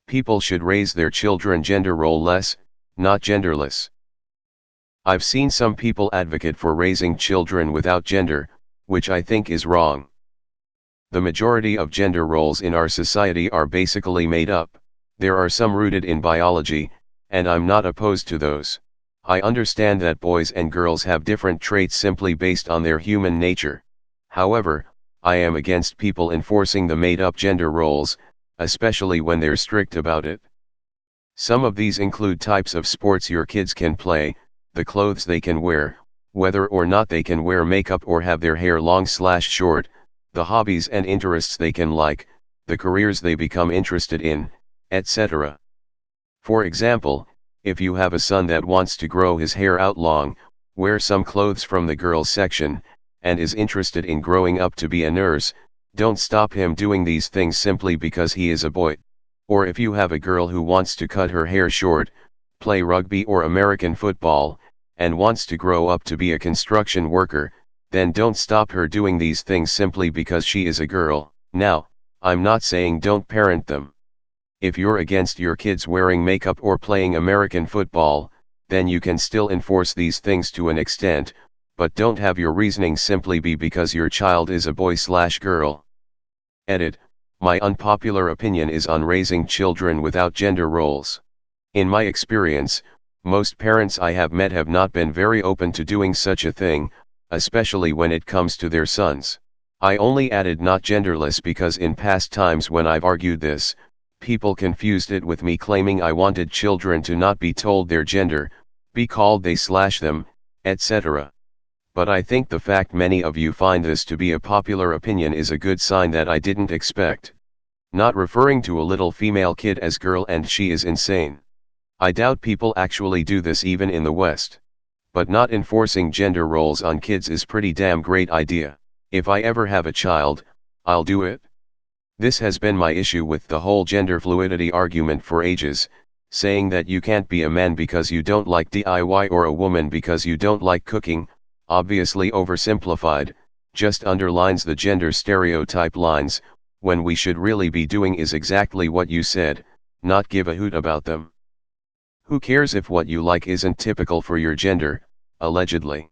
People should raise their children gender role-less, not genderless. I've seen some people advocate for raising children without gender, which I think is wrong. The majority of gender roles in our society are basically made up. There are some rooted in biology, and I'm not opposed to those. I understand that boys and girls have different traits simply based on their human nature. However, I am against people enforcing the made-up gender roles, especially when they're strict about it. Some of these include types of sports your kids can play, the clothes they can wear, whether or not they can wear makeup or have their hair long/short, the hobbies and interests they can like, the careers they become interested in, etc. For example, if you have a son that wants to grow his hair out long, wear some clothes from the girls section, and is interested in growing up to be a nurse, don't stop him doing these things simply because he is a boy. Or if you have a girl who wants to cut her hair short, play rugby or American football, and wants to grow up to be a construction worker, then don't stop her doing these things simply because she is a girl. Now, I'm not saying don't parent them. If you're against your kids wearing makeup or playing American football, then you can still enforce these things to an extent, but don't have your reasoning simply be because your child is a boy/girl. Edit. My unpopular opinion is on raising children without gender roles. In my experience, most parents I have met have not been very open to doing such a thing, especially when it comes to their sons. I only added not genderless because in past times when I've argued this, people confused it with me claiming I wanted children to not be told their gender, be called they/them, etc. But I think the fact many of you find this to be a popular opinion is a good sign that I didn't expect. Not referring to a little female kid as girl and she is insane. I doubt people actually do this even in the West. But not enforcing gender roles on kids is pretty damn great idea. If I ever have a child, I'll do it. This has been my issue with the whole gender fluidity argument for ages, saying that you can't be a man because you don't like DIY or a woman because you don't like cooking, obviously oversimplified, just underlines the gender stereotype lines, when we should really be doing is exactly what you said, not give a hoot about them. Who cares if what you like isn't typical for your gender, allegedly?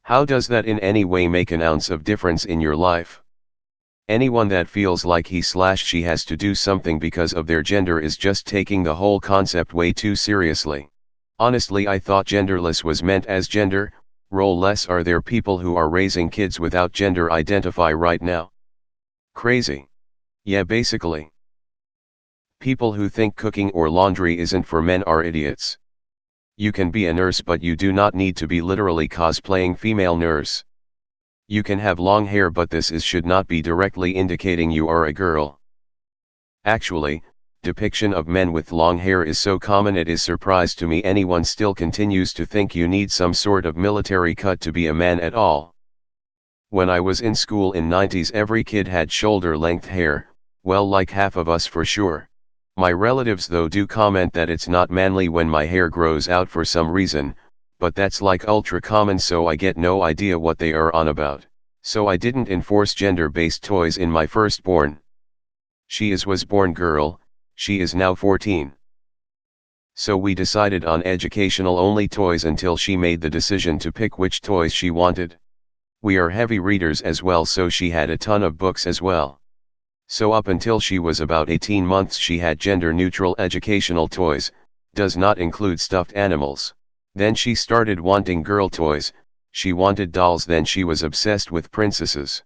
How does that in any way make an ounce of difference in your life? Anyone that feels like he/she has to do something because of their gender is just taking the whole concept way too seriously. Honestly, I thought genderless was meant as gender role-less. Are there people who are raising kids without gender identify right now? Crazy. Yeah, basically. People who think cooking or laundry isn't for men are idiots. You can be a nurse but you do not need to be literally cosplaying female nurse. You can have long hair but should not be directly indicating you are a girl. Actually, depiction of men with long hair is so common it is surprise to me anyone still continues to think you need some sort of military cut to be a man at all. When I was in school in 90s every kid had shoulder-length hair, well like half of us for sure. My relatives though do comment that it's not manly when my hair grows out for some reason, but that's like ultra common so I get no idea what they are on about. So I didn't enforce gender-based toys in my firstborn. She was born girl, she is now 14. So we decided on educational only toys until she made the decision to pick which toys she wanted. We are heavy readers as well so she had a ton of books as well. So up until she was about 18 months she had gender-neutral educational toys, does not include stuffed animals. Then she started wanting girl toys, she wanted dolls, then she was obsessed with princesses.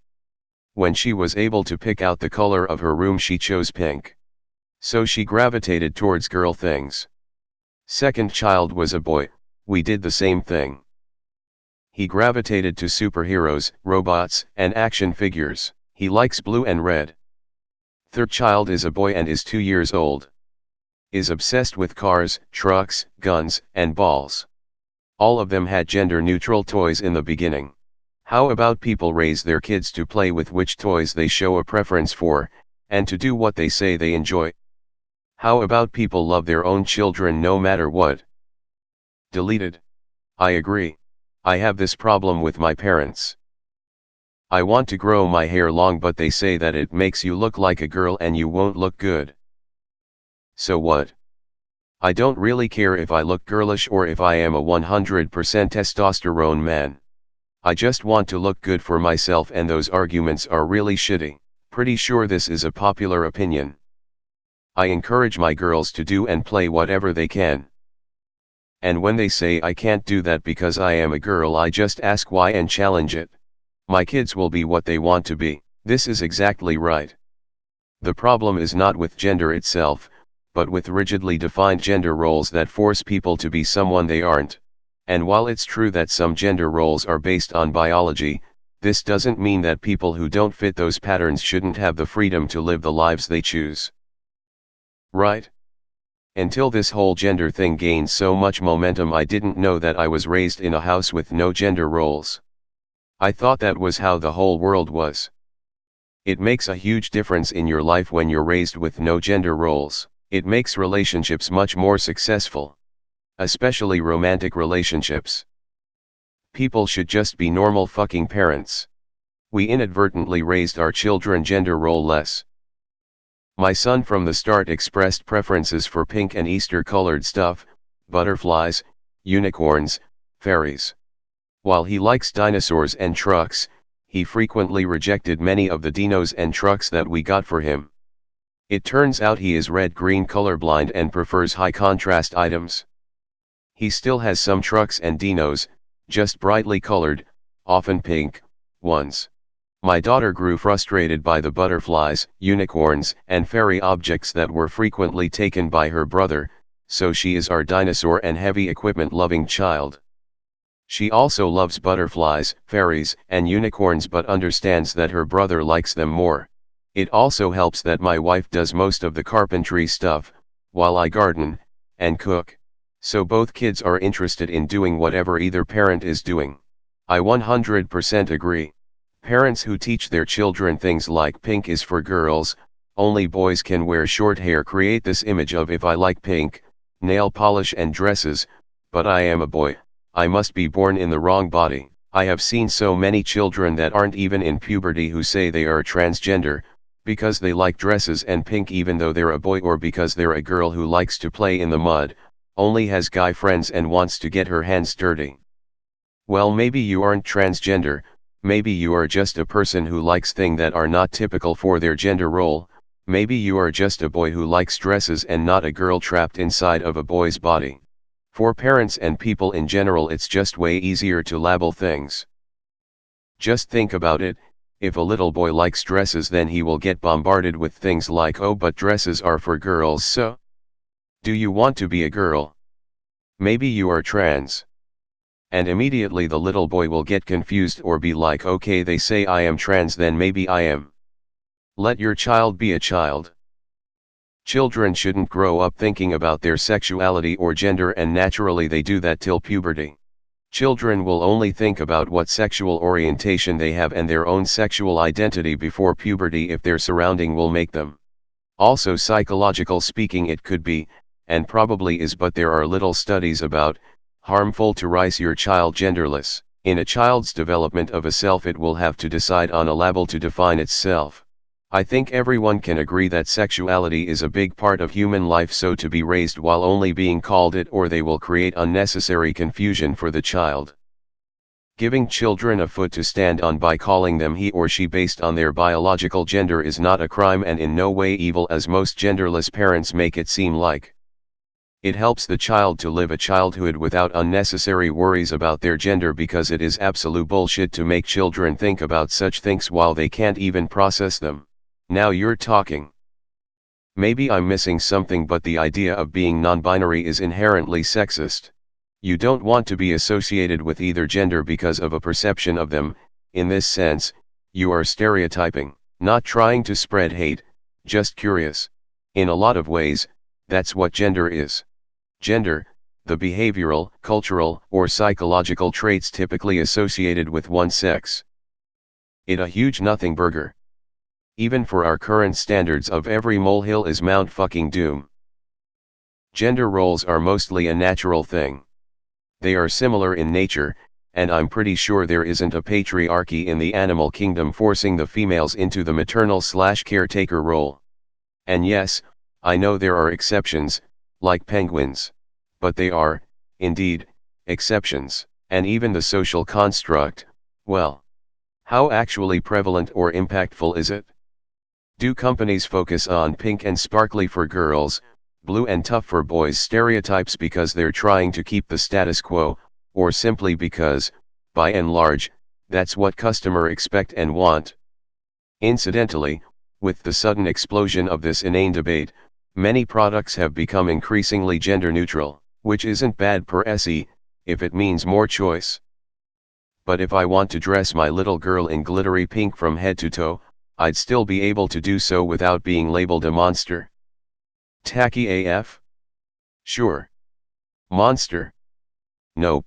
When she was able to pick out the color of her room she chose pink. So she gravitated towards girl things. Second child was a boy, we did the same thing. He gravitated to superheroes, robots, and action figures. He likes blue and red. Third child is a boy and is 2 years old. Is obsessed with cars, trucks, guns, and balls. All of them had gender-neutral toys in the beginning. How about people raise their kids to play with which toys they show a preference for, and to do what they say they enjoy? How about people love their own children no matter what? Deleted. I agree. I have this problem with my parents. I want to grow my hair long but they say that it makes you look like a girl and you won't look good. So what? I don't really care if I look girlish or if I am a 100% testosterone man. I just want to look good for myself, and those arguments are really shitty. Pretty sure this is a popular opinion. I encourage my girls to do and play whatever they can. And when they say I can't do that because I am a girl, I just ask why and challenge it. My kids will be what they want to be. This is exactly right. The problem is not with gender itself, but with rigidly defined gender roles that force people to be someone they aren't. And while it's true that some gender roles are based on biology, this doesn't mean that people who don't fit those patterns shouldn't have the freedom to live the lives they choose. Right? Until this whole gender thing gained so much momentum, I didn't know that I was raised in a house with no gender roles. I thought that was how the whole world was. It makes a huge difference in your life when you're raised with no gender roles. It makes relationships much more successful. Especially romantic relationships. People should just be normal fucking parents. We inadvertently raised our children gender role-less. My son from the start expressed preferences for pink and Easter colored stuff, butterflies, unicorns, fairies. While he likes dinosaurs and trucks, he frequently rejected many of the dinos and trucks that we got for him. It turns out he is red-green colorblind and prefers high-contrast items. He still has some trucks and dinos, just brightly colored, often pink, ones. My daughter grew frustrated by the butterflies, unicorns, and fairy objects that were frequently taken by her brother, so she is our dinosaur and heavy equipment loving child. She also loves butterflies, fairies, and unicorns, but understands that her brother likes them more. It also helps that my wife does most of the carpentry stuff, while I garden, and cook. So both kids are interested in doing whatever either parent is doing. I 100% agree. Parents who teach their children things like pink is for girls, only boys can wear short hair create this image of if I like pink, nail polish and dresses, but I am a boy, I must be born in the wrong body. I have seen so many children that aren't even in puberty who say they are transgender, because they like dresses and pink even though they're a boy, or because they're a girl who likes to play in the mud, only has guy friends and wants to get her hands dirty. Well, maybe you aren't transgender, maybe you are just a person who likes things that are not typical for their gender role, maybe you are just a boy who likes dresses and not a girl trapped inside of a boy's body. For parents and people in general, it's just way easier to label things. Just think about it, if a little boy likes dresses, then he will get bombarded with things like, oh, but dresses are for girls, so? Do you want to be a girl? Maybe you are trans. And immediately the little boy will get confused or be like, okay, they say I am trans, then maybe I am. Let your child be a child. Children shouldn't grow up thinking about their sexuality or gender, and naturally they do that till puberty. Children will only think about what sexual orientation they have and their own sexual identity before puberty if their surrounding will make them. Also, psychological speaking, it could be, and probably is, but there are little studies about, harmful to raise your child genderless. In a child's development of a self, it will have to decide on a label to define itself. I think everyone can agree that sexuality is a big part of human life, so to be raised while only being called it, or they will create unnecessary confusion for the child. Giving children a foot to stand on by calling them he or she based on their biological gender is not a crime and in no way evil as most genderless parents make it seem like. It helps the child to live a childhood without unnecessary worries about their gender, because it is absolute bullshit to make children think about such things while they can't even process them. Now you're talking. Maybe I'm missing something, but the idea of being non-binary is inherently sexist. You don't want to be associated with either gender because of a perception of them. In this sense, you are stereotyping, not trying to spread hate, just curious. In a lot of ways, that's what gender is. Gender, the behavioral, cultural, or psychological traits typically associated with one sex. It a huge nothing burger. Even for our current standards of every molehill is Mount fucking Doom. Gender roles are mostly a natural thing. They are similar in nature, and I'm pretty sure there isn't a patriarchy in the animal kingdom forcing the females into the maternal/caretaker role. And yes, I know there are exceptions, like penguins. But they are, indeed, exceptions. And even the social construct, well, how actually prevalent or impactful is it? Do companies focus on pink and sparkly for girls, blue and tough for boys stereotypes because they're trying to keep the status quo, or simply because, by and large, that's what customers expect and want? Incidentally, with the sudden explosion of this inane debate, many products have become increasingly gender neutral, which isn't bad per se, if it means more choice. But if I want to dress my little girl in glittery pink from head to toe, I'd still be able to do so without being labeled a monster. Tacky AF? Sure. Monster? Nope.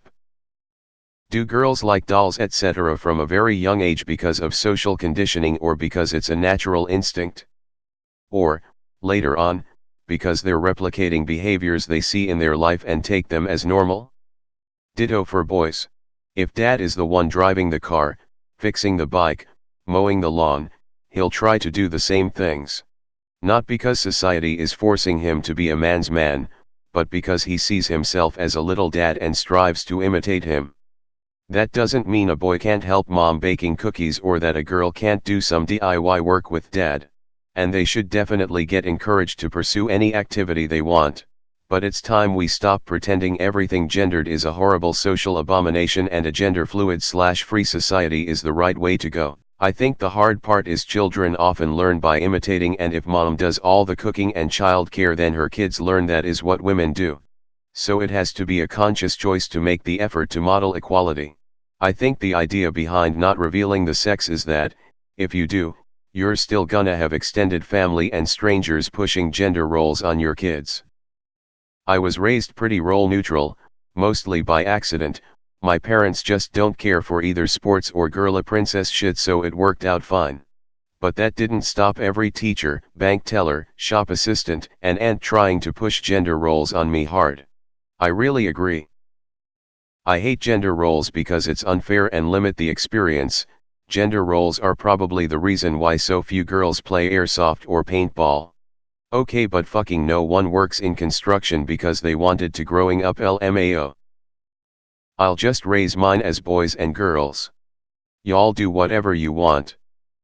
Do girls like dolls etc. from a very young age because of social conditioning or because it's a natural instinct? Or, later on, because they're replicating behaviors they see in their life and take them as normal? Ditto for boys. If dad is the one driving the car, fixing the bike, mowing the lawn, he'll try to do the same things. Not because society is forcing him to be a man's man, but because he sees himself as a little dad and strives to imitate him. That doesn't mean a boy can't help mom baking cookies or that a girl can't do some DIY work with dad. And they should definitely get encouraged to pursue any activity they want. But it's time we stop pretending everything gendered is a horrible social abomination and a gender-fluid/free society is the right way to go. I think the hard part is children often learn by imitating, and if mom does all the cooking and childcare then her kids learn that is what women do. So it has to be a conscious choice to make the effort to model equality. I think the idea behind not revealing the sex is that, if you do, you're still gonna have extended family and strangers pushing gender roles on your kids. I was raised pretty role neutral, mostly by accident. My parents just don't care for either sports or girl princess shit, so it worked out fine. But that didn't stop every teacher, bank teller, shop assistant, and aunt trying to push gender roles on me hard. I really agree. I hate gender roles because it's unfair and limit the experience. Gender roles are probably the reason why so few girls play airsoft or paintball. Okay, but fucking no one works in construction because they wanted to growing up LMAO. I'll just raise mine as boys and girls. Y'all do whatever you want.